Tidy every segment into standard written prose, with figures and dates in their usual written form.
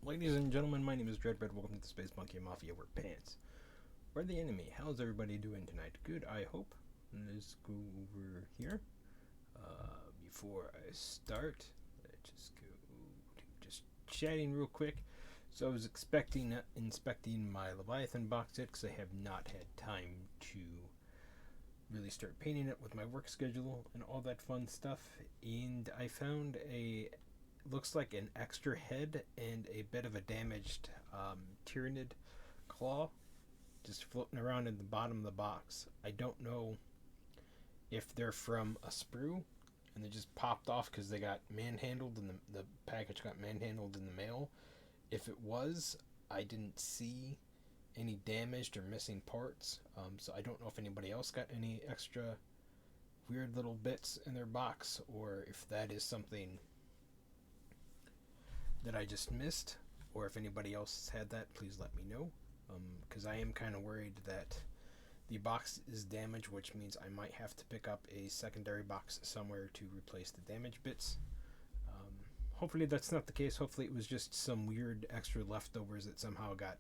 Ladies and gentlemen, my name is Dreadbread. Welcome to the Space Monkey Mafia. We're pants. We're the enemy. How's everybody doing tonight? Good, I hope. Let's go over here. Before I start, let's just go to just chatting real quick. So I was inspecting my Leviathan box set because I have not had time to really start painting it with my work schedule and all that fun stuff. And I found looks like an extra head and a bit of a damaged Tyrannid claw just floating around in the bottom of the box. I don't know if they're from a sprue and they just popped off because they got manhandled and the package got manhandled in the mail. If it was, I didn't see any damaged or missing parts, so I don't know if anybody else got any extra weird little bits in their box, or if that is something that I just missed, or if anybody else has had that, please let me know, because I am kind of worried that the box is damaged, which means I might have to pick up a secondary box somewhere to replace the damaged bits. Hopefully that's not the case. Hopefully it was just some weird extra leftovers that somehow got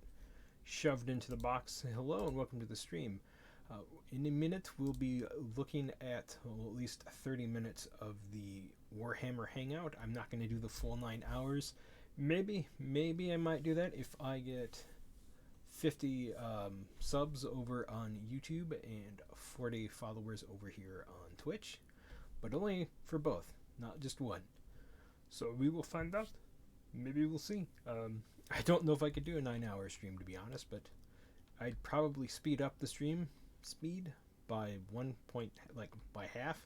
shoved into the box. Hello and welcome to the stream. In a minute we'll be looking at at least 30 minutes of the Warhammer Hangout. I'm not going to do the full 9 hours. Maybe I might do that if I get 50 subs over on YouTube and 40 followers over here on Twitch, but only for both, not just one. So we will find out. Maybe we'll see. I don't know if I could do a 9-hour stream, to be honest, but I'd probably speed up the stream speed by by half,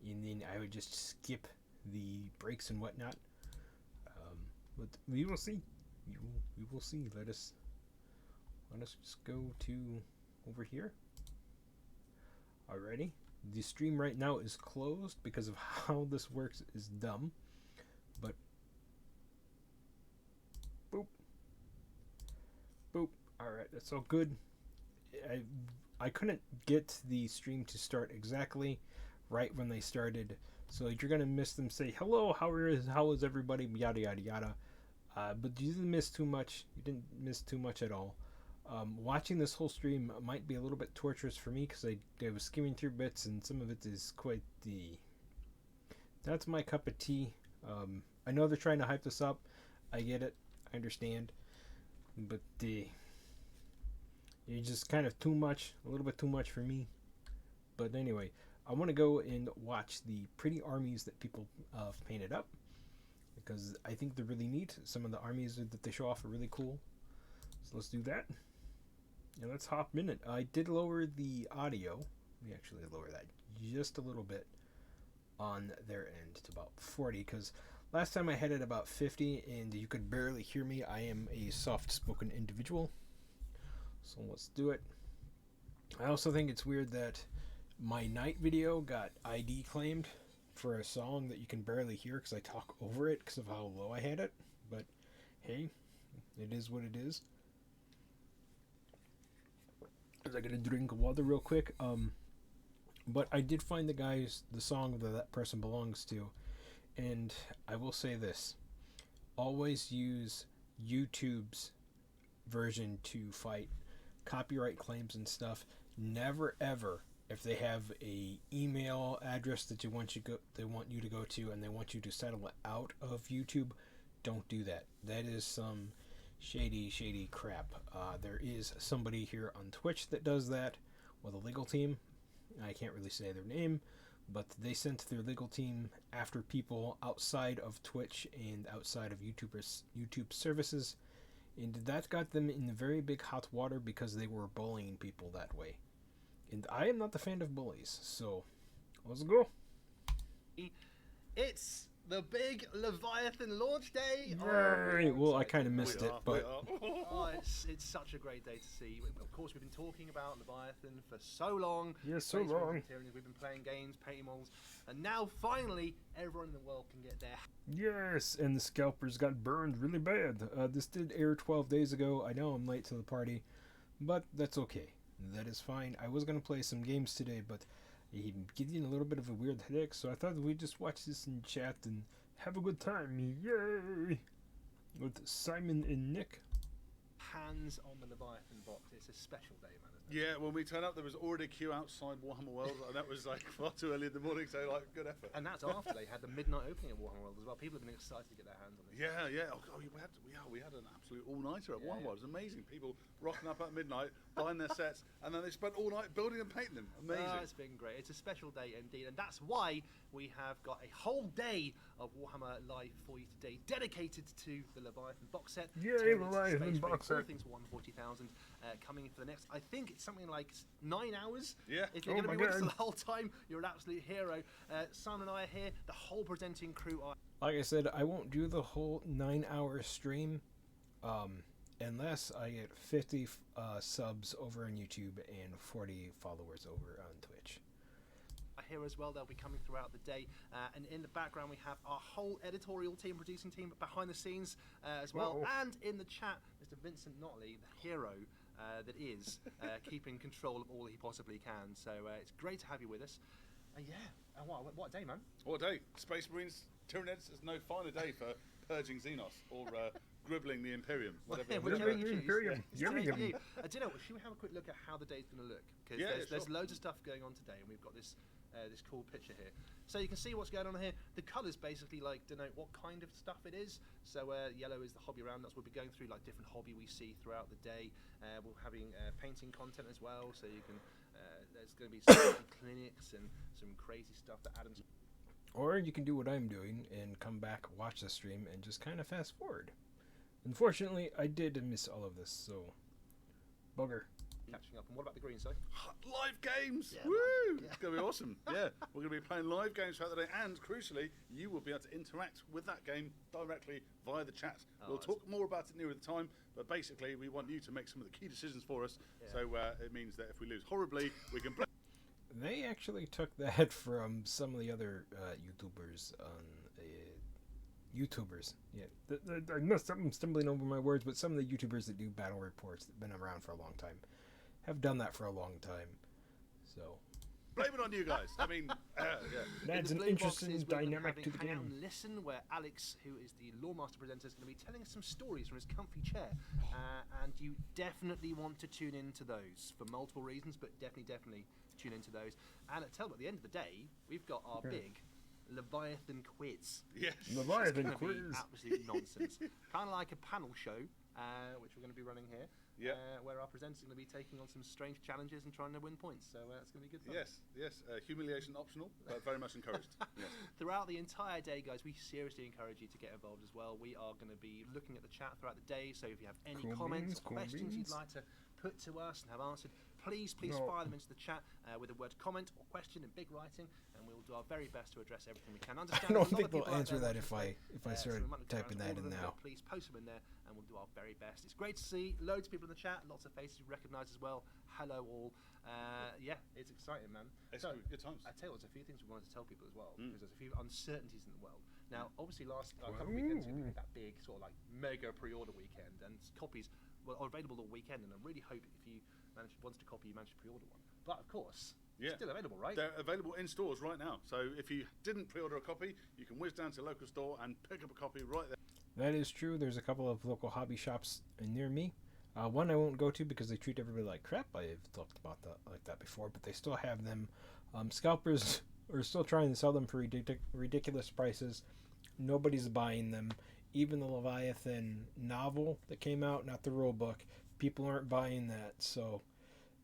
and then I would just skip the breaks and whatnot. But we will see. We will see. Let us just go to over here. Alrighty. The stream right now is closed because of how this works is dumb. But boop. Alright, that's all good. I couldn't get the stream to start exactly right when they started, so you're gonna miss them say hello, how is everybody, yada yada yada. But you didn't miss too much. You didn't miss too much at all. Watching this whole stream might be a little bit torturous for me because I was skimming through bits and some of it is quite that's my cup of tea. I know they're trying to hype this up. I get it. I understand. But it's just kind of too much, a little bit too much for me. But anyway, I want to go and watch the pretty armies that people painted up, because I think they're really neat. Some of the armies that they show off are really cool. So let's do that. And let's hop in it. I did lower the audio. Let me actually lower that just a little bit on their end to about 40, because last time I had it about 50 and you could barely hear me. I am a soft-spoken individual. So let's do it. I also think it's weird that my night video got ID claimed for a song that you can barely hear because I talk over it because of how low I had it. But hey, it is what it is. I gotta drink water real quick. But I did find the song that person belongs to, and I will say this: always use YouTube's version to fight copyright claims and stuff. Never ever, if they have a email address that they want you to go to and they want you to settle it out of YouTube, don't do that. That is some shady crap. There is somebody here on Twitch that does that with a legal team. I can't really say their name, but they sent their legal team after people outside of Twitch and outside of YouTube services, and that got them in very big hot water because they were bullying people that way. And I am not the fan of bullies, so let's go. It's the big Leviathan launch day. Yay! Well, I kind of missed it, but it's such a great day to see. Of course, we've been talking about Leviathan for so long. Yes, so long. We've been playing games, painting models, and now finally everyone in the world can get there. Yes, and the scalpers got burned really bad. This did air 12 days ago. I know I'm late to the party, but that's okay. That is fine. I was going to play some games today, but I'm getting a little bit of a weird headache, so I thought we'd just watch this and chat and have a good time. Yay! with Simon and Nick. Hands on the Leviathan box. It's a special day, man. Isn't it? Yeah, when we turned up, there was already a queue outside Warhammer World, and that was like far too early in the morning. So like, good effort. And that's after they had the midnight opening at Warhammer World as well. People have been excited to get their hands on this. Yeah. Oh, God, we had an absolute all-nighter at Warhammer World. It was amazing. People rocking up at midnight, buying their sets, and then they spent all night building and painting them. Amazing. It's been great. It's a special day indeed, and that's why we have got a whole day of Warhammer Live for you today, dedicated to the Leviathan box set. Yay, Leviathan box set! All things 140,000 coming in for the next. I think it's something like 9 hours. Yeah. If you're going to be with us the whole time, you're an absolute hero. Simon and I are here. The whole presenting crew are. Like I said, I won't do the whole 9-hour stream unless I get 50 subs over on YouTube and 40 followers over on Twitch. Here as well, they'll be coming throughout the day, and in the background we have our whole editorial team, producing team behind the scenes as well. And in the chat, Mr. Vincent Notley, the hero that is keeping control of all he possibly can. So it's great to have you with us. What a day, man. What a day. Space Marines, Tyranids, there's no finer day for purging Xenos or gribbling the Imperium. Whatever. Imperium. I don't know. Should we have a quick look at how the day's going to look? Because there's loads of stuff going on today, and we've got this cool picture here. So you can see what's going on here. The colours basically like denote what kind of stuff it is. So yellow is the hobby round. That's what we'll be going through, like different hobby we see throughout the day. We're having painting content as well. So you can there's going to be some clinics and some crazy stuff that Adam's. Or you can do what I'm doing and come back, watch the stream, and just kind of fast forward. Unfortunately, I did miss all of this, so bugger. Catching up. And what about the green side? Live games! Yeah, woo! yeah. It's going to be awesome. Yeah, we're going to be playing live games throughout the day, and crucially, you will be able to interact with that game directly via the chat. We'll talk more about it nearer the time, but basically, we want you to make some of the key decisions for us. Yeah. So it means that if we lose horribly, we can. They actually took that from some of the other YouTubers on. YouTubers, yeah. I'm stumbling over my words, but some of the YouTubers that do battle reports that have been around for a long time have done that for a long time. So blame it on you guys. I mean, that's an interesting dynamic to the Hang game. Out and Listen, where Alex, who is the Lawmaster presenter, is going to be telling us some stories from his comfy chair, and you definitely want to tune into those for multiple reasons, but definitely tune into those. And at the end of the day, we've got our big Leviathan quiz. Yes. Leviathan quiz. Absolute nonsense. Kind of like a panel show, which we're going to be running here. Yeah. Where our presenters are going to be taking on some strange challenges and trying to win points. So it's going to be good fun. Yes. Humiliation optional, but very much encouraged. Yes. Throughout the entire day, guys, we seriously encourage you to get involved as well. We are going to be looking at the chat throughout the day. So if you have any comments or questions you'd like to put to us and have answered, please fire them into the chat with the word comment or question in big writing, and we'll do our very best to address everything we can. I don't think they'll answer that if I start typing that in now. Please post them in there, and we'll do our very best. It's great to see loads of people in the chat, lots of faces you recognise as well. Hello all. It's exciting, man. It's good times. I tell you, there's a few things we wanted to tell people as well, because there's a few uncertainties in the world. Now, obviously, last couple of weekends we had that big sort of like mega pre-order weekend, and copies are available all weekend. And I really hope if you wanted a copy, you managed to pre-order one. But of course, still available, right? They're available in stores right now. So if you didn't pre-order a copy, you can whiz down to a local store and pick up a copy right there. That is true. There's a couple of local hobby shops near me. One I won't go to because they treat everybody like crap. I've talked about that like that before, but they still have them. Scalpers are still trying to sell them for ridiculous prices. Nobody's buying them. Even the Leviathan novel that came out, not the rule book, people aren't buying that. So,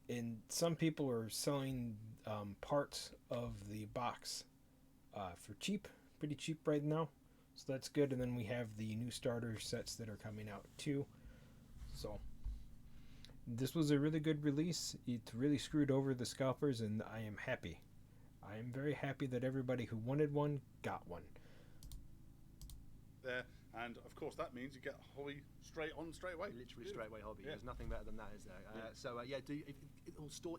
and some people are selling parts of the box for cheap, pretty cheap right now. So that's good. And then we have the new starter sets that are coming out too. So this was a really good release. It really screwed over the scalpers, and I am happy. I am very happy that everybody who wanted one got one. There, and of course that means you get hobby straight away. Literally straight away hobby. There's nothing better than that, is there?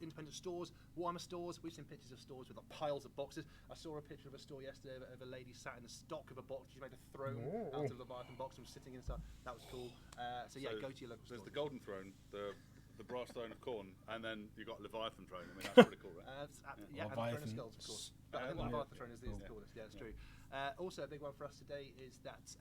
Independent stores, Warhammer stores. We've seen pictures of stores with piles of boxes. I saw a picture of a store yesterday of a lady sat in the stock of a box. She made a throne out of the Leviathan box and was sitting inside. That was cool. Go to your local store. There's the Golden Throne, the the brass throne of corn, and then you got Leviathan throne. I mean, that's pretty cool, right? Yeah, and Throne of Skulls, of course. But the Leviathan throne is the coolest. Yeah, that's true. Also, a big one for us today is that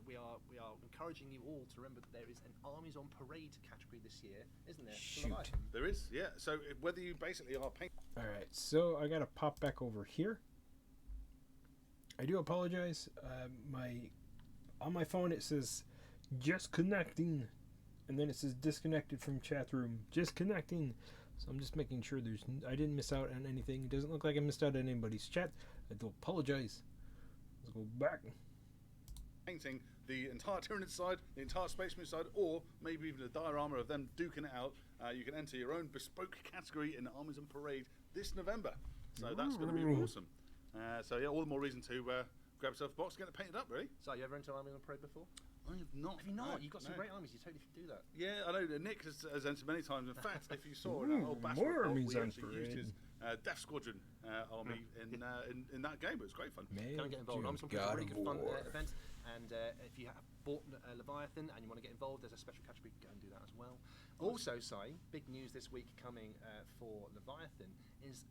we are encouraging you all to remember that there is an Armies on Parade category this year, isn't there? Shoot. There is, yeah. So whether you basically are painting. All right, so I gotta pop back over here. I do apologize. On my phone it says just connecting, and then it says disconnected from chat room. Just connecting. So I'm just making sure I didn't miss out on anything. It doesn't look like I missed out on anybody's chat. I do apologize. Let's go back. Painting the entire Tyranid side, the entire Space Marine side, or maybe even a diorama of them duking it out. You can enter your own bespoke category in Armies on Parade this November. So that's going to be awesome. So yeah, all the more reason to grab yourself a box and get it painted up, really. So you ever entered Armies on Parade before? I have not. Have you not? No, You've got some great armies. You totally should do that. Yeah, I know. Nick has entered many times. In fact, if you saw in our old battle report, we actually used his Death Squadron army in that game. It was great fun. Come and get involved. Armies on Parade is a really good fun event. And if you have bought Leviathan and you want to get involved, there's a special category. Go and do that as well. Also, Si, big news this week coming for Leviathan is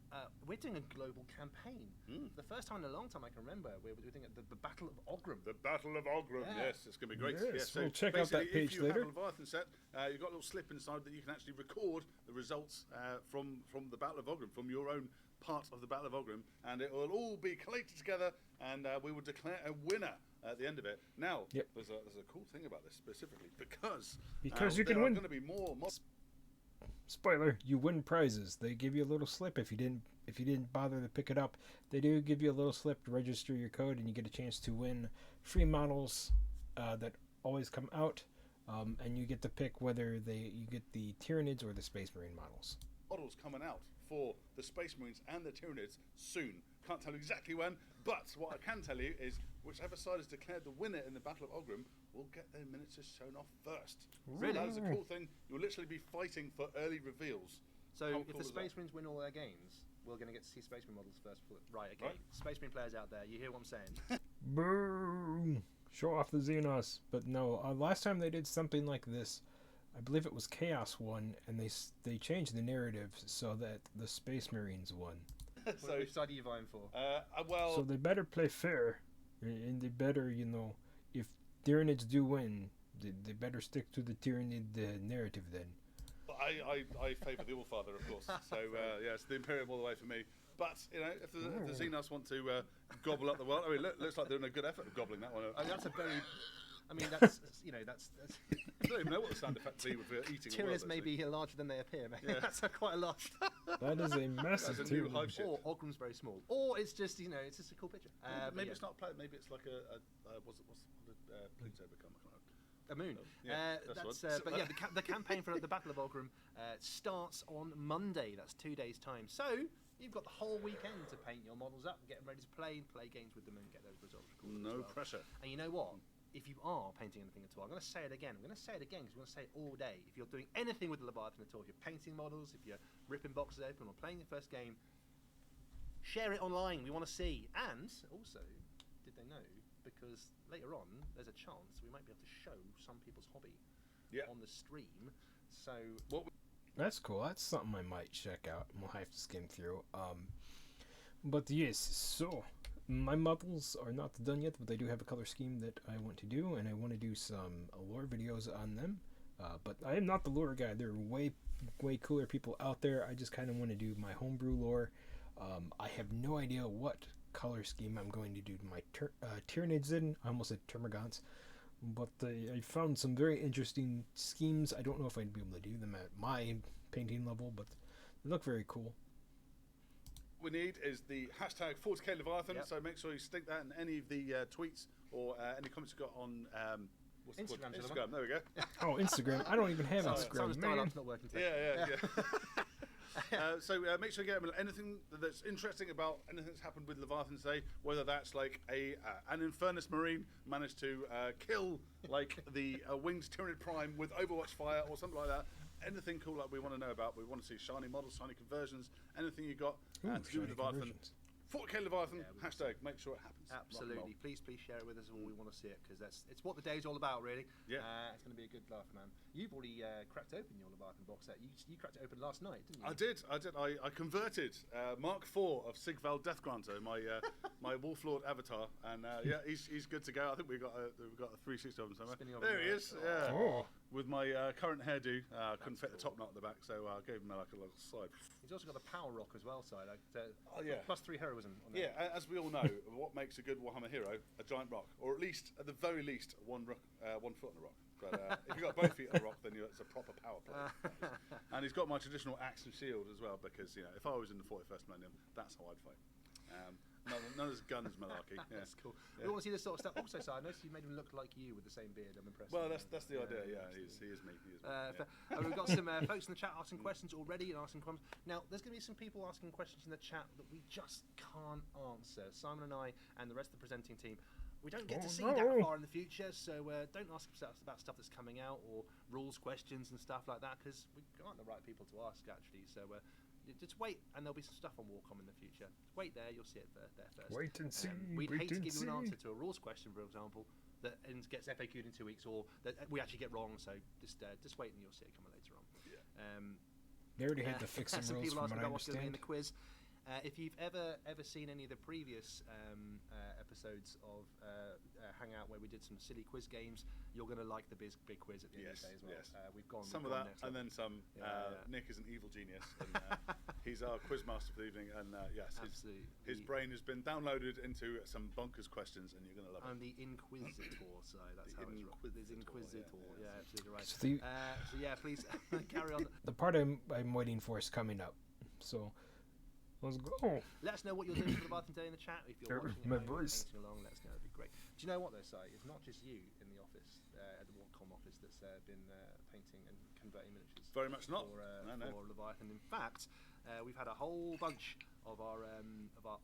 we're doing a global campaign. The first time in a long time I can remember, we're doing the Battle of Oghrim. The Battle of Oghrim, yes, it's going to be great. Yes, so we'll check out that page if you later. have a Leviathan set, you've got a little slip inside that you can actually record the results from the Battle of Oghrim, from your own part of the Battle of Oghrim, and it will all be collated together, and we will declare a winner at the end of it. Now, there's a cool thing about this specifically because you can win. There are going to be more. Spoiler: you win prizes. They give you a little slip if you didn't bother to pick it up. They do give you a little slip to register your code, and you get a chance to win free models that always come out, and you get to pick whether you get the Tyranids or the Space Marine models. Models coming out for the Space Marines and the Tyranids soon. Can't tell you exactly when, but what I can tell you is whichever side has declared the winner in the Battle of Oghrim will get their miniatures shown off first. Really? So that's a cool thing. You'll literally be fighting for early reveals. So if the Space Marines win all their games, we're going to get to see Space Marine models first. Right, okay. Right. Space Marine players out there, you hear what I'm saying? Boom! Show off the Xenos. But no, last time they did something like this, I believe it was Chaos won, and they changed the narrative so that the Space Marines won. So which side are you vying for? Well, so they better play fair, and they better, if Tyranids do win, they better stick to the Tyranid narrative then. I favour the Allfather, of course. So it's the Imperium all the way for me. But if the Xenos want to gobble up the world, I mean, looks like they're in a good effort of gobbling that one up. That's a very. I mean, that's. I don't even know what the sound effect would be with eating. Tyranids may be larger than they appear. Maybe that's quite a lot. That is a massive new hive ship. Or Oghrim's very small. Or it's just it's just a cool picture. Maybe it's not a planet. Maybe it's like what's Pluto become? A moon. But yeah, the campaign for the Battle of Oghrim starts on Monday. That's 2 days' time. So you've got the whole weekend to paint your models up, get them ready to play games with them, and get those results recorded. No pressure. And you know what? If you are painting anything at all, I'm going to say it again. I'm going to say it again because we're going to say it all day. If you're doing anything with the Leviathan at all, if you're painting models, if you're ripping boxes open or playing your first game, share it online. We want to see. And also, did they know? Because later on, there's a chance we might be able to show some people's hobby on the stream. So that's cool. That's something I might check out. We'll have to skim through. But yes, so my models are not done yet, but I do have a color scheme that I want to do, and I want to do some lore videos on them. But I am not the lore guy. There are way cooler people out there. I just kind of want to do my homebrew lore. I have no idea what color scheme I'm going to do to my Tyranids in. I almost said Termagants. But I found some very interesting schemes. I don't know if I'd be able to do them at my painting level, but they look very cool. We need is the hashtag 40k Leviathan, so make sure you stick that in any of the tweets or any comments you got on Instagram. There we go. Oh, Instagram. I don't even have Instagram, man. Not working so make sure you get anything that's interesting about anything that's happened with Leviathan today, whether that's like an Infernus Marine managed to kill like the winged Tyranid Prime with Overwatch fire or something like that. Anything cool like we want to know about. We want to see shiny models, shiny conversions, anything you got to do with Leviathan. 40k Leviathan, hashtag, make sure it happens. Absolutely. Please share it with us all. We want to see it, because it's what the day's all about, really. Yeah. It's going to be a good laugh, man. You've already cracked open your Leviathan box set. You cracked it open last night, didn't you? I did. I converted Mark IV of Sigval Deathgranter, my my Wolflord avatar, and he's good to go. I think we've got a 360 of him somewhere. There he is. Yeah. Oh. With my current hairdo, couldn't fit the top knot at the back, so I gave him like a little slide. He's also got the power rock as well, side. Plus 3 heroism. On there. Yeah, as we all know, what makes a good Warhammer hero? A giant rock, or at least, at the very least, one foot on the rock. But if you've got both feet on the rock, then it's a proper power play. And he's got my traditional axe and shield as well, because if I was in the 41st Millennium, that's how I'd fight. None of this guns malarkey. Yeah. That's cool. Yeah. We want to see this sort of stuff. Also, I noticed you made him look like you with the same beard. I'm impressed. Well, that's the idea. Yeah, he is me. We've got some folks in the chat asking questions already and asking questions. Now, there's going to be some people asking questions in the chat that we just can't answer. Simon and I and the rest of the presenting team, we don't get to see that far in the future, so don't ask us about stuff that's coming out or rules questions and stuff like that, because we aren't the right people to ask, actually. So just wait, and there'll be some stuff on Warcom in the future. Wait there, you'll see it there first. Wait and see. We'd hate to give you an answer to a rules question, for example, that gets FAQ'd in 2 weeks, or that we actually get wrong. So just wait, and you'll see it coming later on. Yeah. They already had to fix some some rules people from asking what I about what's going to be in understand. the quiz. If you've ever seen any of the previous episodes of Hangout where we did some silly quiz games, you're going to like the big quiz at the end of the day as well. Yes. We've gone some of that, and then some. Nick is an evil genius. And, he's our quizmaster for the evening, and yes, his brain has been downloaded into some bonkers questions, and you're going to love it. I'm the Inquisitor, so that's how it's right. The Inquisitor, yeah, absolutely right. So Please carry on. the part I'm waiting for is coming up. So let's go. Let us know what you're doing for the Leviathan Day in the chat. If you're watching my it, voice. painting along, let us know. It'd be great. Do you know what though, Si? It's not just you in the office, at the Warcom office, that's been painting and converting miniatures. Very much not. For Leviathan. In fact, we've had a whole bunch of our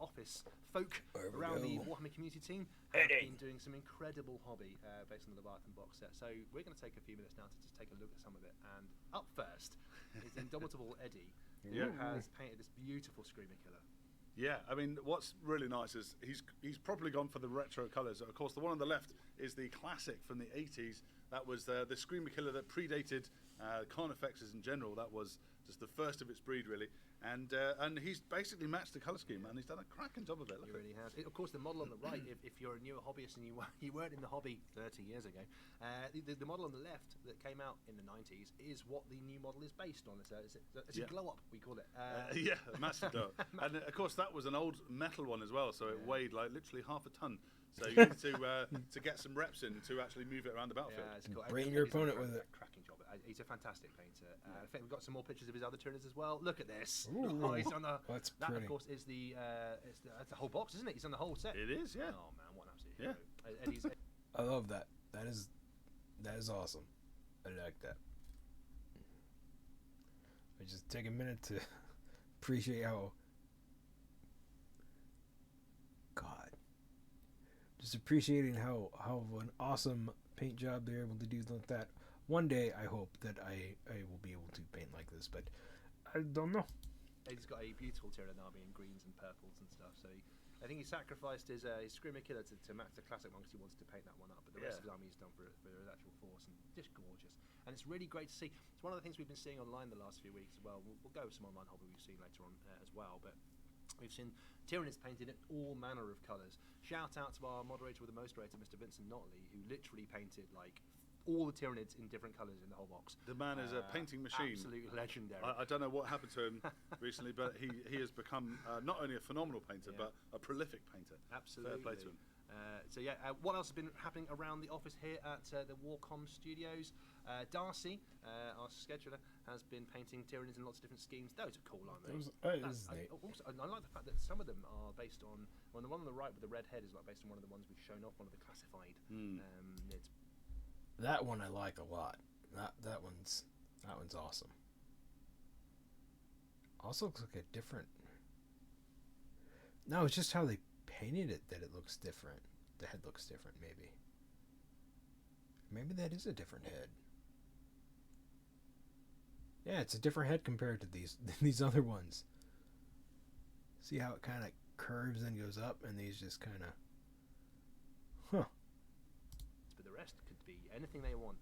office folk around the Warhammer community team have been doing some incredible hobby based on the Leviathan box set. So we're going to take a few minutes now to just take a look at some of it. And up first is Indomitable Eddie, who has painted this beautiful Screamer Killer. Yeah, I mean, what's really nice is he's probably gone for the retro colours. Of course, the one on the left is the classic from the 80s. That was the Screamer Killer that predated Carnifexes in general. That was just the first of its breed, really. And he's basically matched the colour scheme, and he's done a cracking job of it. He really has. Of course, the model on the right, if you're a newer hobbyist and you weren't in the hobby 30 years ago, the model on the left that came out in the 90s is what the new model is based on. It's a glow-up, we call it. Yeah, a massive glow-up. And, of course, that was an old metal one as well, so it weighed like literally half a tonne. So you need to get some reps in to actually move it around the battlefield. Yeah, it's cool. Brain your opponent with it. Cracking job. He's a fantastic painter. I think we've got some more pictures of his other Tyranids as well. Look at this. Ooh. He's on the. That's that pretty. of course is that's the whole box, isn't it? He's on the whole set. It is, yeah. Oh man, what an absolute hero. Eddie's, I love that. That is awesome. I like that. I just take a minute to appreciate how. God. Just appreciating how an awesome paint job they're able to do like that. One day, I hope that I will be able to paint like this, but I don't know. He's got a beautiful Tyranid army in greens and purples and stuff. So I think he sacrificed his Screamer Killer to match the classic one because he wanted to paint that one up. But the rest of his army he's done for his actual force, and just gorgeous. And it's really great to see. It's one of the things we've been seeing online the last few weeks as well. We'll go with some online hobby we've seen later on as well, but we've seen Tyranids painted in all manner of colours. Shout out to our moderator with the most rated, Mr. Vincent Notley, who literally painted like all the Tyranids in different colours in the whole box. The man is a painting machine. Absolutely legendary. I don't know what happened to him recently, but he has become not only a phenomenal painter, but a prolific painter. Absolutely. Fair play to him. What else has been happening around the office here at the Warcom Studios? Darcy, our scheduler, has been painting Tyranids in lots of different schemes. Those are cool, aren't they? That is neat. Also, I like the fact that some of them are based on. Well, the one on the right with the red head is like based on one of the ones we've shown off, one of the classified nids. That one I like a lot. That one's awesome. Also looks like a different. No, it's just how they painted it that it looks different. The head looks different, maybe. Maybe that is a different head. Yeah, it's a different head compared to these other ones. See how it kind of curves and goes up, and these just kind of, huh. But the rest could be anything they want.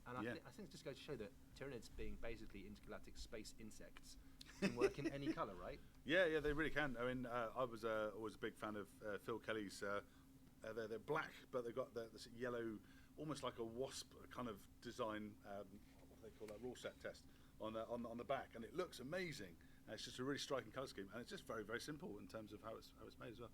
And I think it just goes to show that Tyranids, being basically intergalactic space insects, can work in any colour, right? Yeah, they really can. I mean, I was always a big fan of Phil Kelly's. They're black, but they've got this yellow, almost like a wasp kind of design. What do they call that? Raw set test on the back, and it looks amazing. It's just a really striking colour scheme, and it's just very, very simple in terms of how it's made as well.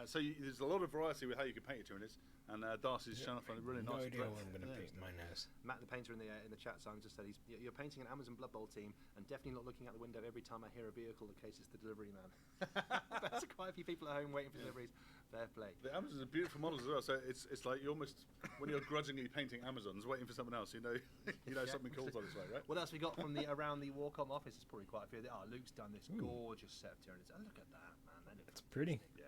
So there's a lot of variety with how you can paint your Tyranids, and Darcy's shown off on a really no nice. idea what I'm going to paint mine as. Matt the painter in the chat zone just said you're painting an Amazon Blood Bowl team, and definitely not looking out the window every time I hear a vehicle that cases the delivery man. That's quite a few people at home waiting for deliveries. Fair play. The Amazons are beautiful models as well. So it's like you almost, when you're grudgingly painting Amazons, waiting for someone else, you know something cool's on its way, right? What else we got from around the Warcom office? There's probably quite a few. Luke's done this gorgeous set of Tyranids. Oh, look at that, man! It's pretty. Yeah,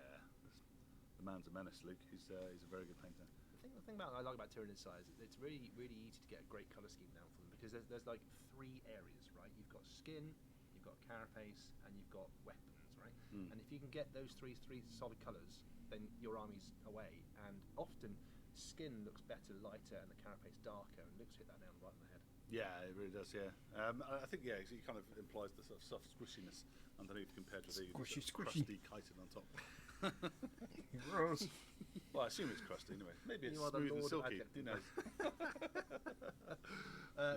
the man's a menace, Luke. He's a very good painter. The thing I like about Tyranid size, it's really, really easy to get a great colour scheme down for them, because there's like 3 areas, right? You've got skin, you've got carapace, and you've got weapons, right? And if you can get those three solid colours, then your army's away. And often, skin looks better, lighter, and the carapace darker, and Luke's hit that down right on the head. Yeah, it really does. Yeah, I think it kind of implies the sort of soft squishiness underneath compared to the squishy. crusty chitin on top. Gross. Well, I assume it's crusty anyway. Maybe it's smooth and silky. Who knows?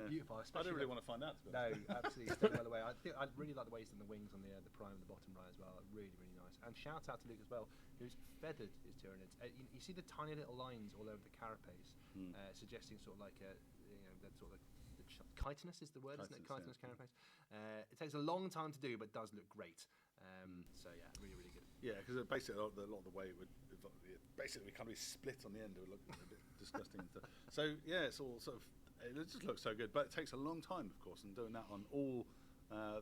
Beautiful. I don't really want to find out. To be No, honest. absolutely. He's done well away. I really like the way he's done the wings on the prime and the bottom right as well. Really, really nice. And shout out to Luke as well, who's feathered his Tyranids. You see the tiny little lines all over the carapace, suggesting sort of like that sort of chitinous is the word, isn't it? Chitinous carapace. It takes a long time to do, but does look great. So yeah, really, really good. Yeah, because basically a lot of the way it would basically kind of be split on the end. It would look a bit disgusting. And stuff. So yeah, it's all sort of. It just looks so good, but it takes a long time, of course, and doing that on all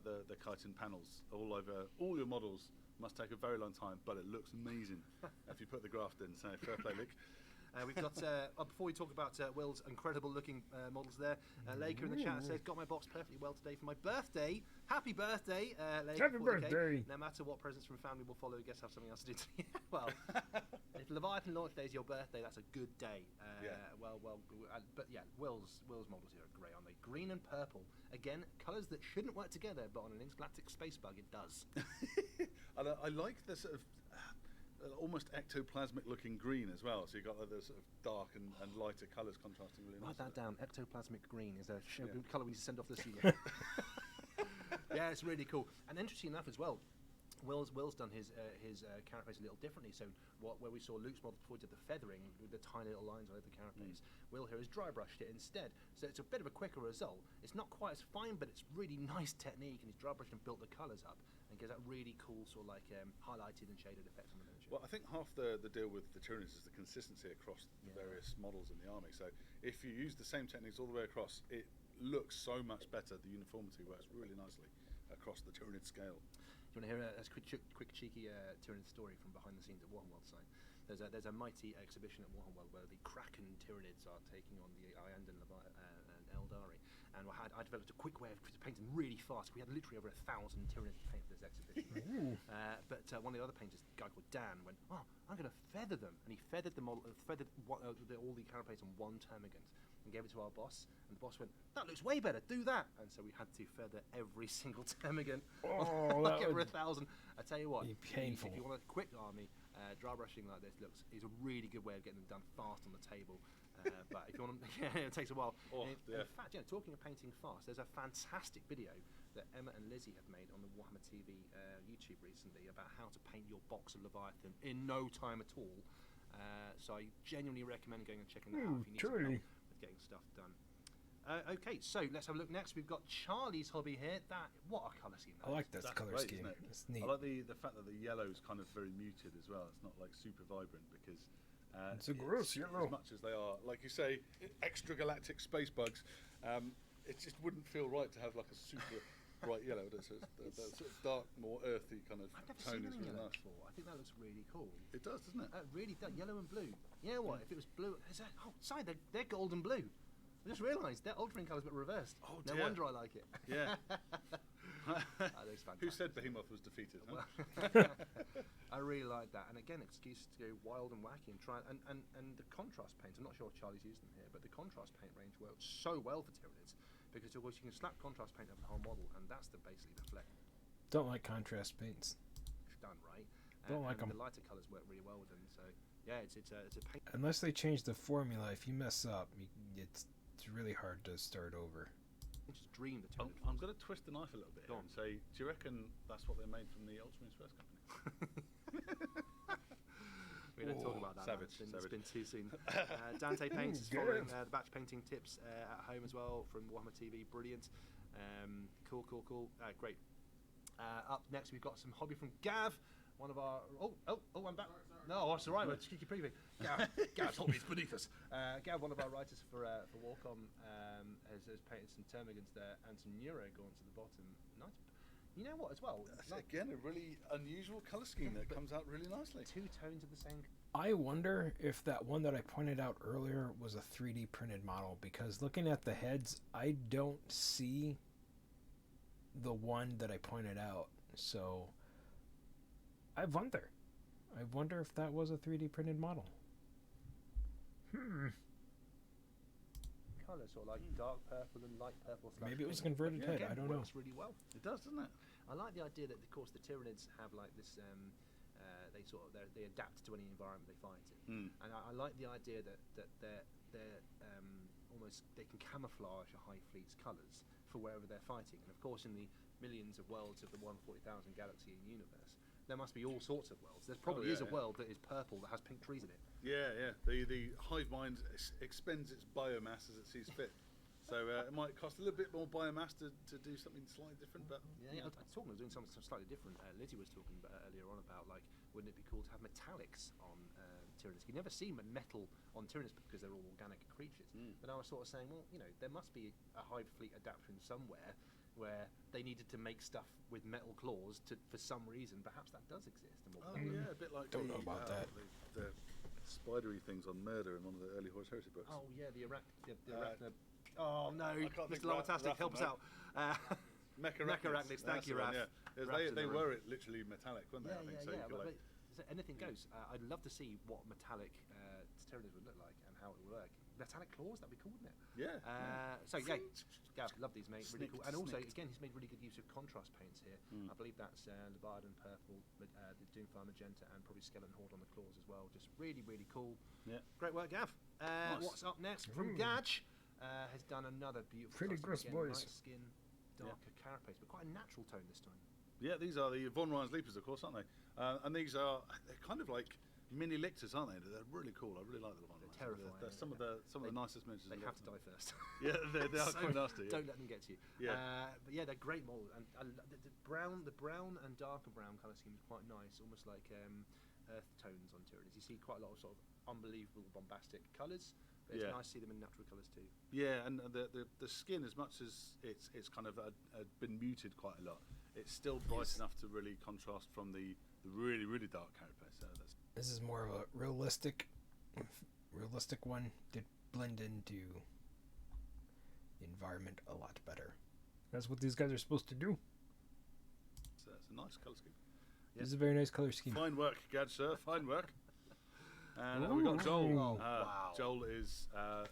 the chitin panels all over all your models must take a very long time. But it looks amazing if you put the graft in. So fair play, Luke. We've got, before we talk about Will's incredible looking models there, Laker in the chat says, got my box perfectly well today for my birthday. Happy birthday, Laker. Happy birthday. No matter what presents from family will follow, guess have something else to do today. Well, if Leviathan launch day is your birthday, that's a good day. Well, but yeah, Will's models here are great, aren't they? Green and purple. Again, colours that shouldn't work together, but on an intergalactic space bug, it does. And I like the sort of almost ectoplasmic looking green as well. So you've got the sort of dark and lighter colours contrasting really nicely. Write that down. Ectoplasmic green is a colour we need to send off the ceiling. Yeah, it's really cool. And interesting enough as well, Will's done his carapace a little differently. So where we saw Luke's model before, did the feathering with the tiny little lines over the carapace. Will here has dry brushed it instead. So it's a bit of a quicker result. It's not quite as fine, but it's really nice technique, and he's dry brushed and built the colours up and gives that really cool sort of like highlighted and shaded effect on the miniature. Well, I think half the deal with the Tyranids is the consistency across the various models in the army. So if you use the same techniques all the way across, it looks so much better. The uniformity works really nicely across the Tyranid scale. Do you want to hear a quick cheeky Tyranid story from behind the scenes at Warhamworld site? There's a mighty exhibition at Warhamworld where the Kraken Tyranids are taking on the Iandan and Eldari. And I developed a quick way of painting really fast. We had literally over 1,000 Tyranids to paint for this exhibition. But one of the other painters, a guy called Dan, went, I'm going to feather them. And he feathered all the carapace on one termagant and gave it to our boss. And the boss went, that looks way better, do that. And so we had to feather every single termagant. Like over 1,000. I tell you what, painful. If you want a quick army, dry brushing like this is a really good way of getting them done fast on the table. But if you want to, it takes a while. In fact, talking of painting fast, there's a fantastic video that Emma and Lizzie have made on the Warhammer TV YouTube recently about how to paint your box of Leviathan in no time at all. So I genuinely recommend going and checking that out if you need some help with getting stuff done. Okay, so let's have a look next. We've got Charlie's hobby here. What a colour scheme that I like that colour scheme. It's neat. I like the fact that the yellow's kind of very muted as well. It's not like super vibrant because it's a gross yellow. As much as they are, like you say, extragalactic space bugs, it just wouldn't feel right to have like a super bright yellow. That's sort of dark, more earthy kind of tone is really nice. Before. I think that looks really cool. It does, doesn't it? Really does. Yellow and blue. You know what? If it was blue, sorry, they're gold and blue. I just realised they're altering colours but reversed. Oh dear. No wonder I like it. Yeah. That looks fantastic. Who said Behemoth was defeated? Huh? Well, I really like that, and again, excuses to go wild and wacky and try and the contrast paint. I'm not sure if Charlie's used them here, but the contrast paint range works so well for Tyranids because of course you can slap contrast paint over the whole model, and that's basically the flex. Don't like contrast paints. It's done right. Don't like them. The lighter colours work really well with them, so yeah, it's a paint. Unless they change the formula, if you mess up, it's really hard to start over. Just dream the I'm going to twist the knife a little bit here and say, do you reckon that's what they made from the Ultramarines First Company? We don't talk about that. Savage. It's been too soon. Dante Paints is following the batch painting tips at home as well from Warhammer TV. Brilliant. Cool. Great. Up next, we've got some hobby from Gav. One of our I'm back. No, that's all right. We're cheeky preview. Gav's hobby is beneath us. Gav, one of our writers for Warcom, has painted some termagants there and some Neurogaunt's at the bottom. Nice. You know what, as well? That's again a really unusual colour scheme that comes out really nicely. Two tones of the same. I wonder if that one that I pointed out earlier was a 3D printed model, because looking at the heads, I don't see the one that I pointed out. So I wonder if that was a 3D printed model. Colour sort of like dark purple and light purple. Maybe it was a converted head. Again, I don't know. Works really well. It does, doesn't it? I like the idea that, of course, the Tyranids have like this. They adapt to any environment they fight in, and I like the idea that they're almost they can camouflage a Hive Fleet's colours for wherever they're fighting. And of course, in the millions of worlds of the 140,000 galaxy and universe, there must be all sorts of worlds. There probably is a world that is purple that has pink trees in it. Yeah. The hive mind expends its biomass as it sees fit. So it might cost a little bit more biomass to do something slightly different, but I was doing something slightly different. Lizzie was talking earlier on about wouldn't it be cool to have metallics on Tyranids? You never see metal on Tyranids because they're all organic creatures. But I was sort of saying, well, there must be a Hive Fleet adaptation somewhere where they needed to make stuff with metal claws for some reason. Perhaps that does exist. And a bit like don't know about that. The spidery things on Murder in one of the early Horus Heresy books. Oh yeah, the arachnid. Oh no, Mr. Lomatastic, help us out. Mecharachnids, thank you, Raph. They were literally metallic, weren't they? I think so. Anything goes. I'd love to see what metallic Tyranids would look like and how it would work. Metallic claws, that'd be cool, wouldn't it? Yeah. Gav, love these, mate. Really cool. And also, again, he's made really good use of contrast paints here. I believe that's Leviathan purple, the Doomfire magenta, and probably Skeleton Horde on the claws as well. Just really, really cool. Yeah. Great work, Gav. Nice. What's up next from Gaj? Has done another beautiful. Pretty gross boys. Light skin, darker carapace, but quite a natural tone this time. Yeah, these are the Von Ryan's Leapers, of course, aren't they? And they're kind of like mini lictors, aren't they? They're really cool. I really like the Von Ryan's. They're terrifying. They're some of the nicest miniatures. They have to die first. Yeah, they are quite nasty. Don't let them get to you. Yeah. But yeah, they're great models, and the brown and darker brown colour scheme is quite nice, almost like earth tones on Tyranids. You see quite a lot of sort of unbelievable bombastic colours. But it's nice to see them in natural colours too. Yeah, and the skin, as much as it's kind of been muted quite a lot, it's still bright enough to really contrast from the really, really dark carapace. So this is more of a realistic one. Did blend into the environment a lot better. That's what these guys are supposed to do. So it's a nice colour scheme. This is a very nice colour scheme. Fine work, Gad, sir. Fine work. And we've got Joel. Wow. Joel is a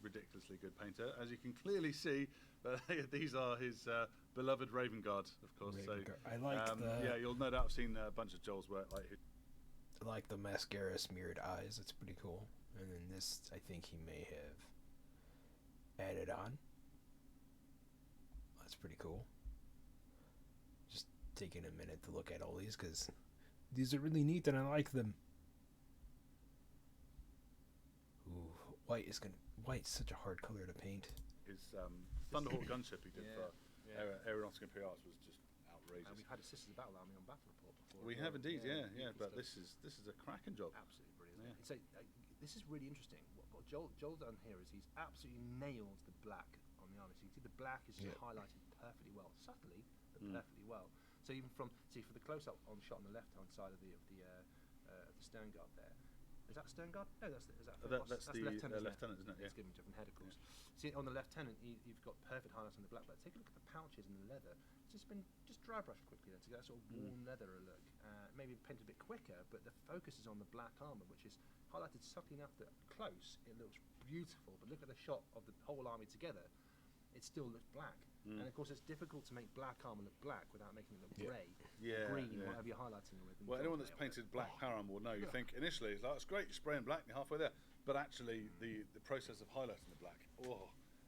ridiculously good painter, as you can clearly see. These are his beloved Raven Guard, of course. I like yeah, you'll no doubt have seen a bunch of Joel's work. I like the mascara smeared eyes. It's pretty cool. And then this, I think he may have added on. That's pretty cool. Just taking a minute to look at all these because these are really neat and I like them. Ooh, white's such a hard color to paint. His Thunderhawk gunship he did for Aeronautica Imperialis was just outrageous. And we've had a Sisters of Battle Army on Battle Report before. We have indeed, yeah. But this is a cracking job. Absolutely brilliant. So this is really interesting. What Joel done here is he's absolutely nailed the black on the army. So you can see the black is just highlighted perfectly well, subtly but perfectly well. So even for the close up on shot on the left hand side of the Stern Guard there, Is that Stern Guard? No, that's that's the lieutenant, isn't it? It's giving different head, of course. See, on the lieutenant, you've got perfect highlights on the black. But take a look at the pouches and the leather. It's just dry brushed quickly there to get that sort of worn leather look. Maybe painted a bit quicker, but the focus is on the black armor, which is highlighted subtly enough that close it looks beautiful. But look at the shot of the whole army together; it still looks black. And of course, it's difficult to make black armor look black without making it look grey, green, whatever you're highlighting it with. Well, anyone that's painted black power armor will know. You think initially, like, it's great, you're spraying black, you're halfway there. But actually, the process of highlighting the black,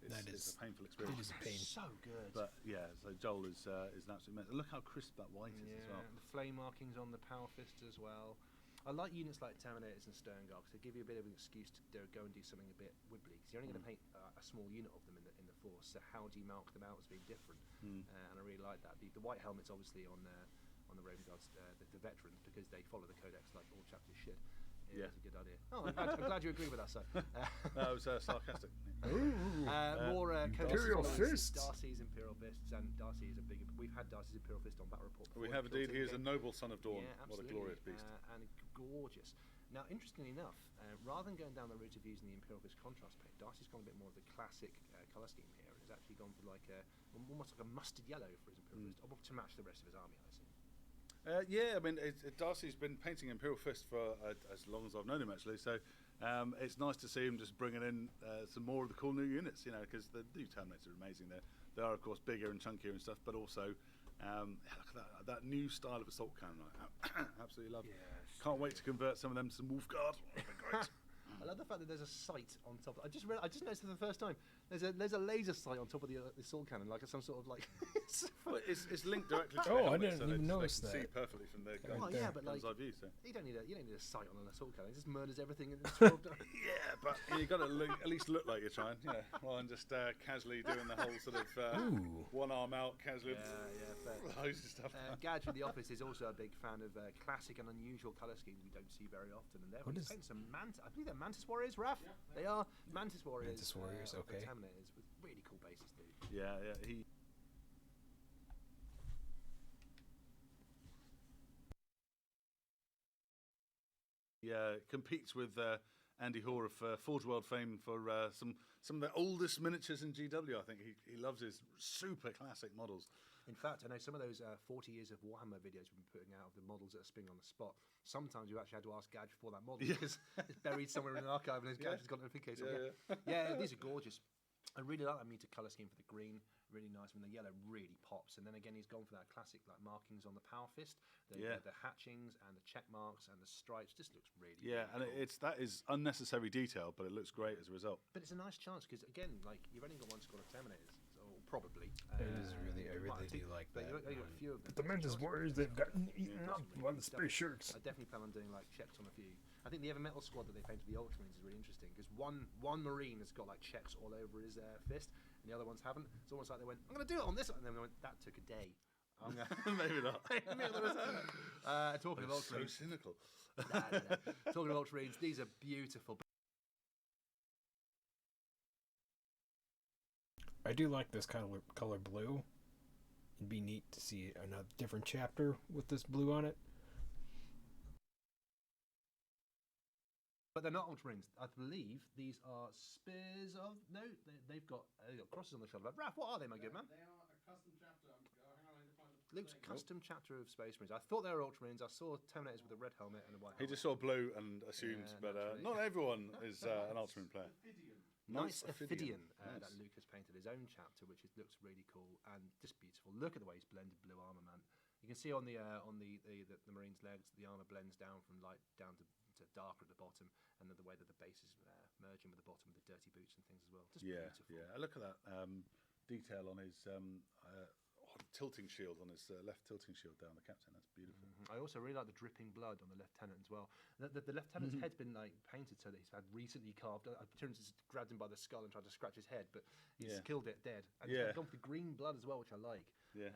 it's a painful experience. It is a pain. So good. But yeah, so Joel is an absolute mess. Look how crisp that white is as well. The flame markings on the power fist as well. I like units like Terminators and Stern Guard because they give you a bit of an excuse to go and do something a bit wibbly. Because you're only going to paint a small unit of them in the force. So how do you mark them out as being different? And I really like that. The white helmet's obviously on the Raven Guards, the veterans, because they follow the codex like all chapters should. It's a good idea. Oh, I'm glad you agree with us. That was sarcastic. More Imperial Fists. Darcy's Imperial Fists, and Darcy is a big. We've had Darcy's Imperial Fist on Battle Report before. We have indeed. He is a noble son of Dawn. What a glorious beast. And gorgeous. Now, interestingly enough, rather than going down the route of using the Imperial Fist contrast paint, Darcy's gone a bit more of the classic colour scheme here, and has actually gone for almost like a mustard yellow for his Imperial Fist, to match the rest of his army, I assume. I mean, Darcy's been painting Imperial Fist for as long as I've known him, actually. So it's nice to see him just bringing in some more of the cool new units, because the new Terminators are amazing. They are, of course, bigger and chunkier and stuff, but also look at that new style of assault cannon. I absolutely love. Yes. Can't wait to convert some of them to some Wolf Guard. Great. I love the fact that there's a sight on top. I just noticed for the first time. There's a laser sight on top of the assault cannon, like some sort of like. Well, it's linked directly to. I didn't even notice that. See perfectly from the but gun's eye view. So. You don't need a sight on an assault cannon. It just murders everything in the Yeah, but you've got to at least look like you're trying. Rather than just casually doing the whole sort of one arm out, casually. Loads of stuff. Gadge in the office is also a big fan of classic and unusual colour schemes we don't see very often, and therefore he's painting some I believe they're Mantis Warriors, Raph. Yeah, they are Mantis Warriors. Mantis Warriors, okay. Contaminators with really cool bases, dude. Yeah. He competes with Andy Hoare of Forge World fame for some of the oldest miniatures in GW. I think he loves his super classic models. In fact, I know some of those 40 years of Warhammer videos we've been putting out of the models that are spinning on the spot. Sometimes you actually had to ask Gadge for that model because it's buried somewhere in an archive and his Gadge has got notification. Yeah, these are gorgeous. I really like that muted colour scheme for the green. Really nice when the yellow really pops. And then again, he's gone for that classic like markings on the power fist, the hatchings and the check marks and the stripes. Just looks really cool. And that is unnecessary detail, but it looks great as a result. But it's a nice chance because again, like you've only got one squad of Terminators, or probably. It is really, I really do like that. You've got a few of them. The Mantis Warriors, they've gotten eaten up by the space sharks. I definitely plan on doing like checks on a few. I think the Ever Metal squad that they painted the Ultramarines is really interesting because one Marine has got like checks all over his fist. And the other ones haven't. It's almost like they went, I'm going to do it on this one. And then they went, that took a day. Maybe not. Talking of Ultramarines. So cynical. Talking of Ultramarines, these are beautiful. I do like this color blue. It'd be neat to see another different chapter with this blue on it. But they're not Ultramarines. I believe these are spears of... No, they've got crosses on the shoulder. But Raph, what are they, my good man? They are a custom chapter. Hang on, I need to find the Luke's custom chapter of Space Marines. I thought they were Ultramarines. I saw Terminators with a red helmet and a white helmet. He just saw blue and assumed, but not everyone is an Ultramarine player. Nice Ophidian that Luke has painted his own chapter, which looks really cool and just beautiful. Look at the way he's blended blue armor, man. You can see on the Marine's legs, the armor blends down from light down to darker at the bottom, and the way that the base is merging with the bottom with the dirty boots and things as well. Just beautiful. Yeah. Look at that detail on his tilting shield, on his left tilting shield down the captain. That's beautiful. I also really like the dripping blood on the lieutenant as well. The lieutenant's head's been like painted so that he's had recently carved. Tyrannus has grabbed him by the skull and tried to scratch his head, but he's killed it dead. And he's gone for the green blood as well, which I like. Yeah.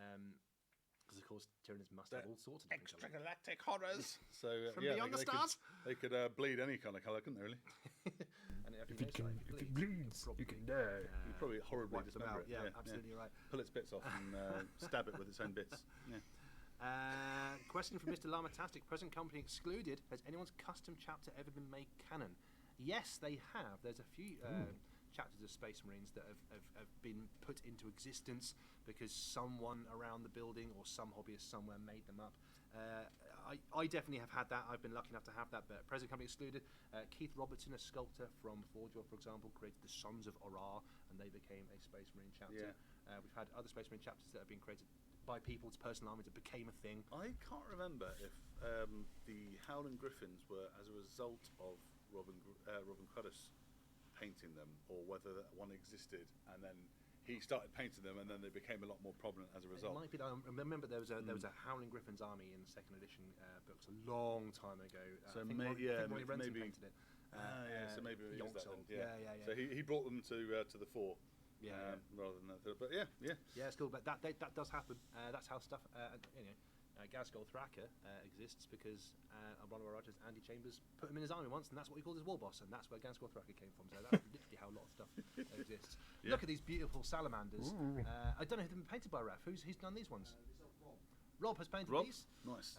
Because of course Tyrannus must have all sorts of extragalactic horrors. So from beyond the stars, they could bleed any kind of colour, couldn't they? Really? And if it bleeds, you can die. You probably horribly dismember it. Yeah, absolutely right. Pull its bits off and stab it with its own bits. Yeah. Question from Mr. Lamatastic. Present company excluded. Has anyone's custom chapter ever been made canon? Yes, they have. There's a few chapters of Space Marines that have been put into existence because someone around the building or some hobbyist somewhere made them up. I definitely have had that. I've been lucky enough to have that, but present company excluded. Keith Robertson, a sculptor from Forgeworld, for example, created the Sons of Arar, and they became a Space Marine chapter. Yeah. We've had other Space Marine chapters that have been created by people's personal armies that became a thing. I can't remember if the Howling Griffins were as a result of Robin Cruddas painting them, or whether that one existed and then he started painting them and then they became a lot more prominent as a result. It might be. I remember there was a Howling Griffins army in the second edition books a long time ago. So maybe painted it. So maybe it is that then. Yeah. So he brought them to the fore. Rather than that, but yeah, it's cool. But that does happen. That's how stuff. Gasgol Thraka exists because one of our writers, Andy Chambers, put him in his army once, and that's what he called his war boss, and that's where Gasgol Thraka came from. So that's literally how a lot of stuff exists. Yeah. Look at these beautiful salamanders. I don't know who've been painted by Raph. Who's done these ones? Rob has painted these. Nice.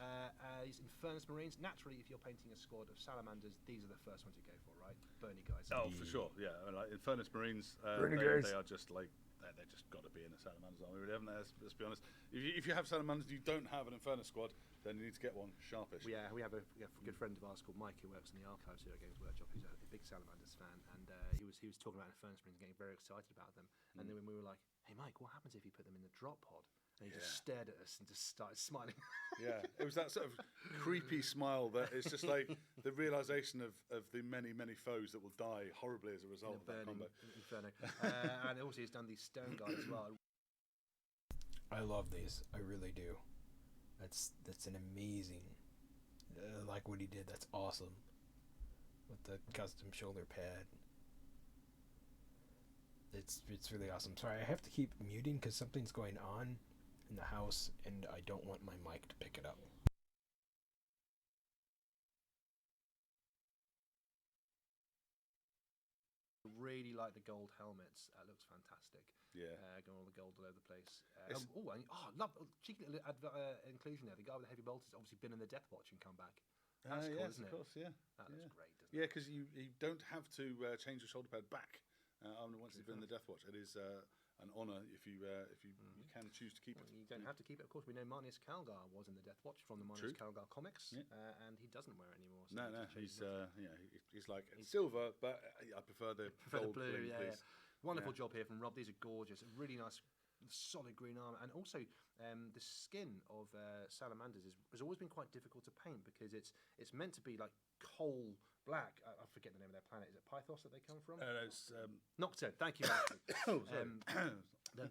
He's Infernus Marines. Naturally, if you're painting a squad of salamanders, these are the first ones you go for, right? Bernie guys. Oh, for sure. Yeah, like Infernus Marines, they are just like they just got to be in a Salamanders army, really, haven't they? Let's be honest. If you have Salamanders, you don't have an Infernus squad, then you need to get one sharpish. We have a good friend of ours called Mike who works in the archives here at Games Workshop. Who's a big Salamanders fan, and he was talking about Infernus Marines, getting very excited about them. And then when we were like, "Hey, Mike, what happens if you put them in the drop pod?" And he just stared at us and just started smiling. Yeah, it was that sort of creepy smile that it's just like the realisation of the many foes that will die horribly as a result of that combo. Inferno. And also he's done the Stone Guard as well. I love these. I really do. That's an amazing. Like what he did. That's awesome. With the custom shoulder pad. It's really awesome. Sorry, I have to keep muting because something's going on in the house, and I don't want my mic to pick it up. Really like the gold helmets. Looks fantastic. Yeah. Going all the gold all over the place. Love cheeky little inclusion there. The guy with the heavy bolts has obviously been in the Death Watch and come back. That's cool, isn't it? Of course, yeah. That looks great, doesn't it? Yeah, because you don't have to change the shoulder pad back. Once you've been in the Death Watch, it is an honour if you can choose to keep it. You don't have to keep it, of course. We know Marnius Calgar was in the Death Watch from the Marnius Calgar comics, and he doesn't wear it anymore. So he's like silver, but I prefer the gold blue. bling, please. Wonderful job here from Rob. These are gorgeous. Really nice, solid green armour, and also the skin of salamanders has always been quite difficult to paint because it's meant to be like coal black. I forget the name of their planet. Is it Pythos that they come from? It's Nocturne. Thank you. The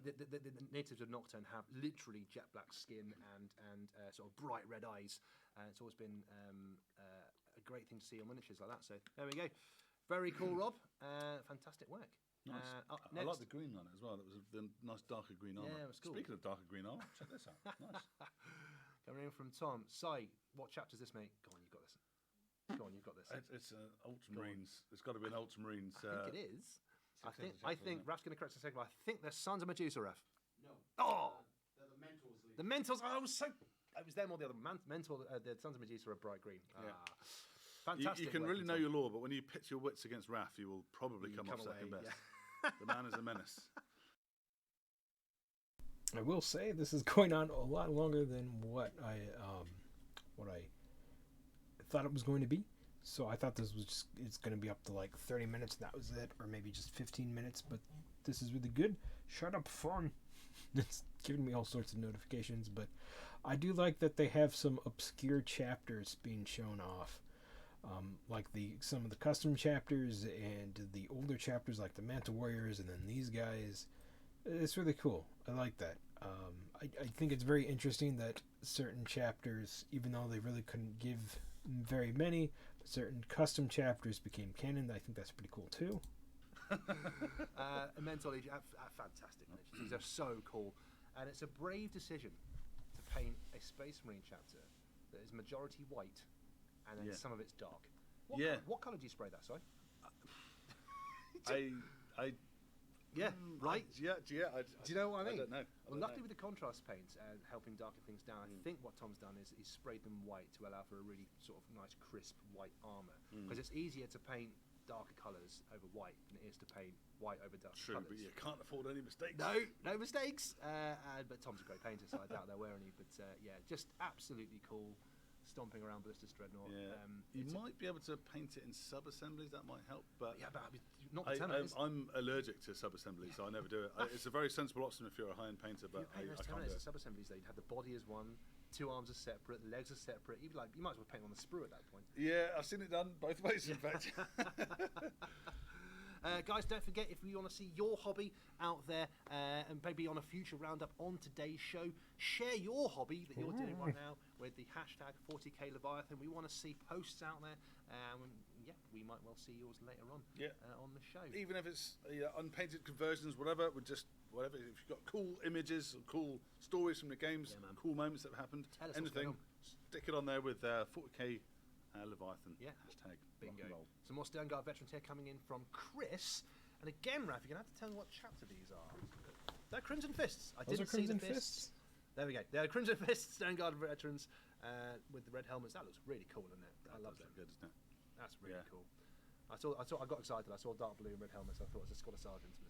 natives of Nocturne have literally jet black skin and sort of bright red eyes. It's always been a great thing to see on miniatures like that. So there we go. Very cool, Rob. Fantastic work. Nice. I like the green on it as well. That was the nice darker green armour. Yeah, it was cool. Speaking of darker green armour, check this out. Nice. Coming in from Tom. Si, what chapter is this, mate? Go on, you've got this. Go on, you've got this. It's Ultramarines. It's got to be an Ultramarines. I think it is. I think Raf's going to correct us a second, but I think they're Sons of Medusa, Raf. No. Oh! They're the Mentors League. The Mentors. I was them or the other. The Sons of Medusa are bright green. Yeah. Fantastic. You can really know your lore, but when you pit your wits against Raf, you will probably come off second best. Yeah. The man is a menace. I will say this is going on a lot longer than what I thought it was going to be. So I thought this was it's going to be up to like 30 minutes and that was it, or maybe just 15 minutes, but this is really good. Shut up, fun. It's giving me all sorts of notifications, but I do like that they have some obscure chapters being shown off. Like some of the custom chapters and the older chapters like the Manta Warriors and then these guys. It's really cool. I like that. I think it's very interesting that certain chapters, even though they really couldn't give very many, certain custom chapters became canon. I think that's pretty cool too. Mental Age, fantastic miniatures. These are so cool, and it's a brave decision to paint a Space Marine chapter that is majority white, and then some of it's dark. What colour do you spray that? Sorry. Yeah, right. Yeah. Do you know what I mean? I don't know. Well, luckily with the contrast paint helping darken things down, I think what Tom's done is he's sprayed them white to allow for a really sort of nice, crisp white armour. Because it's easier to paint darker colours over white than it is to paint white over darker True, colours. but you can't afford any mistakes. No mistakes. But Tom's a great painter, so I doubt they're wearing any. But yeah, just absolutely cool. Stomping around Ballistus Dreadnought. Yeah. You might be able to paint it in sub-assemblies. That might help. But yeah, but not the Terminators. I'm allergic to sub-assemblies, so I never do it. It's a very sensible option if you're a high-end painter, but I can't do it. Sub-assemblies, though, you'd have the body as one, 2 arms are separate, the legs are separate. You might as well paint on the sprue at that point. Yeah, I've seen it done both ways, in fact. Guys, don't forget, if you want to see your hobby out there and maybe on a future roundup on today's show, share your hobby that you're doing right now with the hashtag 40k Leviathan. We want to see posts out there. Yeah, we might well see yours later on on the show. Even if it's unpainted conversions, whatever, if you've got cool images or cool stories from the games, cool moments that have happened, anything, stick it on there with 40k Leviathan hashtag. Bingo. Some more Sternguard veterans here coming in from Chris. And again, Raph, you're going to have to tell me what chapter these are. They're Crimson Fists. I didn't see the fists. There we go. They're Crimson Fists, Sternguard veterans with the red helmets. That looks really cool, doesn't it? I love that. Good, isn't it? That's really cool. I got excited. I saw dark blue and red helmets. I thought it was a squad of sergeants.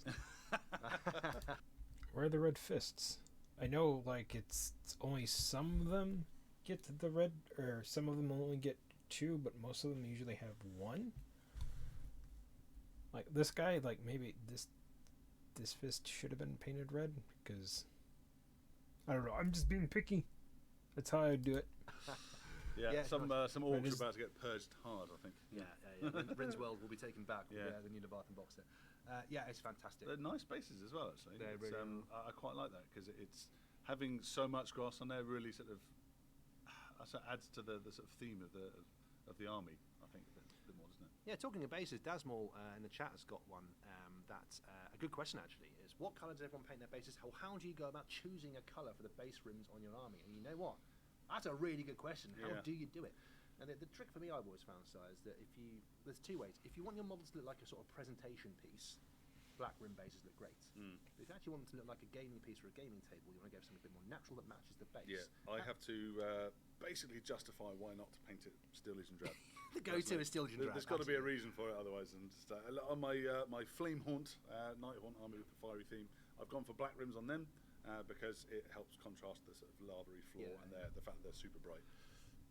Where are the red fists? I know, like, it's only some of them get the red, or some of them only get 2, but most of them usually have 1. Like this guy, like maybe this fist should have been painted red, because I don't know. I'm just being picky. That's how I do it. Some orcs are about to get purged hard, I think. Yeah. Bryn's World will be taken back with the new Leviathan box set. It's fantastic. They're nice bases as well, actually. They're really I quite like that because it's having so much grass on there really sort of adds to the sort of theme of the army. I think a bit more, doesn't it? Yeah, talking of bases, Dasmal in the chat has got one. That's a good question actually. Is what colour does everyone paint their bases? How do you go about choosing a colour for the base rims on your army? And you know what? That's a really good question. How do you do it? And the trick for me I've always found, Si, is that there's 2 ways. If you want your models to look like a sort of presentation piece, black rim bases look great. But if you actually want them to look like a gaming piece or a gaming table, you want to go for something a bit more natural that matches the base. Yeah, I have to basically justify why not to paint it Steel Legion drab. The go-to is Steel Legion drab. There's got to be a reason for it, otherwise. And just, on my Flame Haunt, Night Haunt army with the fiery theme, I've gone for black rims on them because it helps contrast the sort of lavery floor and the fact that they're super bright.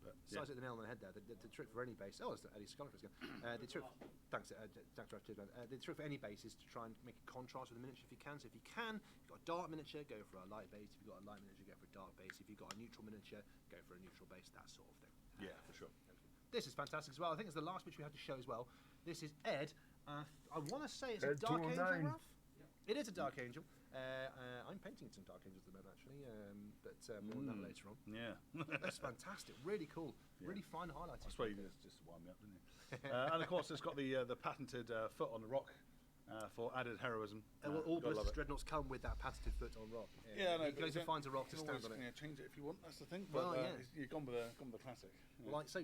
But Size at the nail on the head there. The trick for any base. Oh, it's Eddie Scunnifer's again. The trick. Thanks, the trick for any base is to try and make a contrast with the miniature if you can. So if you can, if you've got a dark miniature, go for a light base. If you've got a light miniature, go for a dark base. If you've got a neutral miniature, go for a neutral base. That sort of thing. Yeah, for sure. This is fantastic as well. I think it's the last picture we have to show as well. This is Ed. I want to say it's a Dark Angel, Ralph? It is a Dark Angel. I'm painting some Dark Angels at the moment, actually, but more on that later on. Yeah. That's fantastic. Really cool. Yeah. Really fine highlighting. I swear you just wind me up, didn't you? And, of course, it's got the patented foot on the rock for added heroism. All Ballistus Dreadnoughts come with that patented foot on rock. Yeah, I know. He goes and finds a rock to stand on it. Change it if you want, that's the thing. But you've gone with the classic. Yeah. Well, so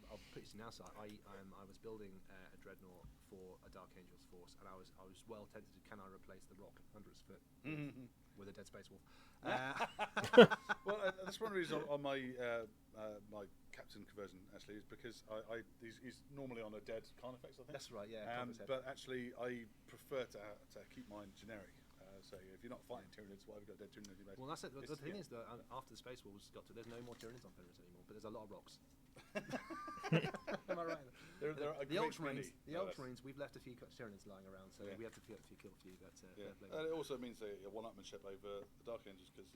I'll put this now. So I was building a Dreadnought for a Dark Angels force, and I was well tempted to, can I replace the rock under its foot with a Dead Space Wolf? Well, that's one reason on my my captain conversion actually is because he's normally on a dead Carnifex, I think. That's right, yeah. But actually, I prefer to keep mine generic. So if you're not fighting Tyranids, why have you got dead Tyranids? Well, that's it. The thing is that after the Space Wolves got to, there's no more Tyranids on Tyranids anymore, but there's a lot of rocks. Am I right? The Ultramarines, we've left a few Tyranids lying around, so we have to kill a few. But it also means a one-upmanship over the Dark Angels because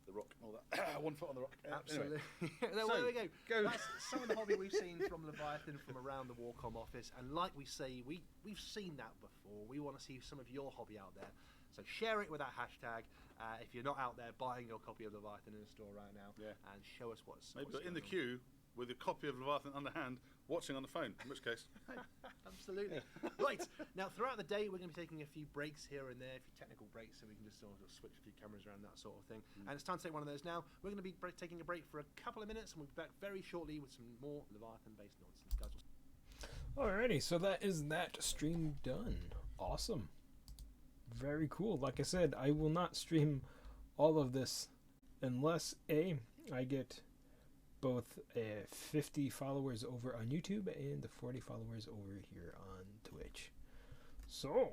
the rock and all that. 1 foot on the rock. Absolutely. Anyway. There we go. That's some of the hobby we've seen from Leviathan from around the Warcom office, and like we say, we've seen that before. We want to see some of your hobby out there. So share it with that hashtag if you're not out there buying your copy of Leviathan in a store right now, and show us what's maybe in the queue with a copy of Leviathan underhand, watching on the phone. In which case, absolutely. Right now, throughout the day, we're going to be taking a few breaks here and there, a few technical breaks, so we can just sort of switch a few cameras around, that sort of thing. And it's time to take one of those now. We're going to be taking a break for a couple of minutes, and we'll be back very shortly with some more Leviathan-based nonsense, guys. Alrighty, so that is that stream done. Awesome. Very cool. Like I said, I will not stream all of this unless I get both 50 followers over on YouTube and 40 followers over here on Twitch. So